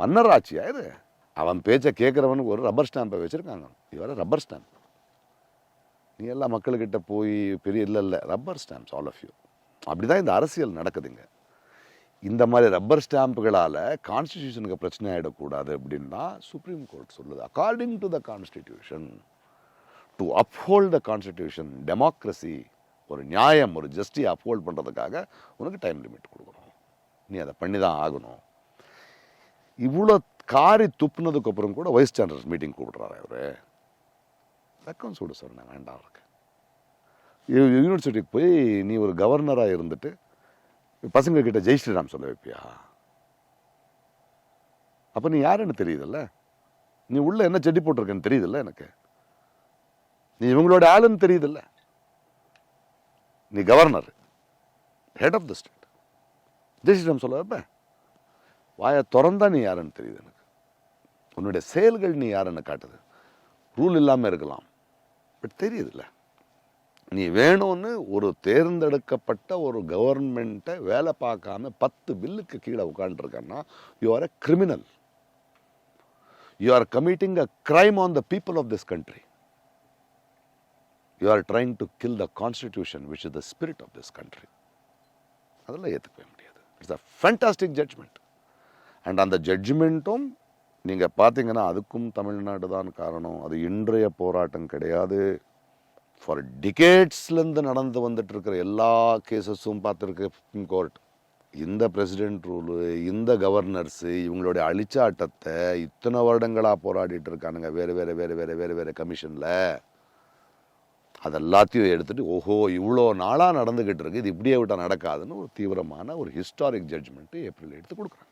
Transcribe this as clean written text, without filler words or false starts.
மன்னர் ஆட்சியா இது? அவன் பேச்சை கேட்குறவனுக்கு ஒரு ரப்பர் ஸ்டாம்பை வச்சுருக்காங்க. இவர ரப்பர் ஸ்டாம்ப். நீ எல்லாம் மக்கள்கிட்ட போய் பெரிய இல்லை rubber stamps all of you. அப்படி தான் இந்த அரசியல் நடக்குதுங்க. இந்த மாதிரி ரப்பர் ஸ்டாம்புகளால் கான்ஸ்டிடியூஷனுக்கு பிரச்சனை ஆகிடக்கூடாது அப்படின்னா சுப்ரீம் கோர்ட் சொல்லுது, according to the constitution, to uphold the constitution, democracy, ஒரு நியாயம், ஒரு ஜஸ்டியை அப்ஹோல்ட் பண்ணுறதுக்காக உனக்கு டைம் லிமிட் கொடுக்கணும், நீ அதை பண்ணி தான் ஆகணும். இவ்வளோ காரி துப்புனதுக்கு அப்புறம் கூட வைஸ் சான்சலர் மீட்டிங் கூப்பிடுறாரு அவரு. வெக்கம் சூடு சார், நான் வேண்டாம் இருக்கு. யூனிவர்சிட்டிக்கு போய் நீ ஒரு கவர்னராக இருந்துட்டு பசங்க கிட்ட ஜெய் ஸ்ரீராம் சொல்ல வைப்பியா? அப்போ நீ யாருன்னு தெரியுதுல்ல, நீ உள்ள என்ன செடி போட்டிருக்கன்னு தெரியுதுல்ல, எனக்கு நீ இவங்களோட ஆளுன்னு தெரியுதுல்ல, நீ governor, head of the state, Jai Shri Ram சொல்ல வைப்ப? வாயை திறந்தா நீ யாருன்னு தெரியுது எனக்கு. உன்னுடைய செயல்கள் நீ யாருன்னு காட்டுது. ரூல் இல்லாமல் இருக்கலாம், பட் தெரியுதுல்ல. நீ வேணும்னு ஒரு தேர்ந்தெடுக்கப்பட்ட ஒரு கவர்மெண்ட்டை வேலை பார்க்காம 10 பில்லுக்கு கீழே உட்காந்துருக்கன்னா you are a criminal. You are committing a crime on the people of this country. You are trying to kill the constitution which is the spirit of this country. அதெல்லாம் ஏற்றுக்கவே முடியாது. It's a fantastic judgment. And அந்த ஜட்ஜ்மெண்ட்டும் நீங்கள் பார்த்தீங்கன்னா அதுக்கும் தமிழ்நாடு தான் காரணம். அது இன்றைய போராட்டம் கிடையாது. ஃபார் டிகேட்ஸ்லேருந்து நடந்து வந்துட்டு இருக்கிற எல்லா கேசஸும் பார்த்துருக்கு சுப்ரீம் கோர்ட். இந்த பிரசிடென்ட் ரூலு, இந்த கவர்னர்ஸு, இவங்களுடைய அழிச்சாட்டத்தை இத்தனை வருடங்களாக போராடிட்டு இருக்கானுங்க வேறு வேறு வேறு வேறு வேறு வேறு கமிஷனில். அதெல்லாத்தையும் எடுத்துகிட்டு ஓஹோ இவ்வளோ நாளாக நடந்துக்கிட்டு இருக்கு, இது இப்படியே விட்டால் நடக்காதுன்னு ஒரு தீவிரமான ஒரு ஹிஸ்டாரிக் ஜட்ஜ்மெண்ட்டு ஏப்ரல் எடுத்து கொடுக்குறாங்க.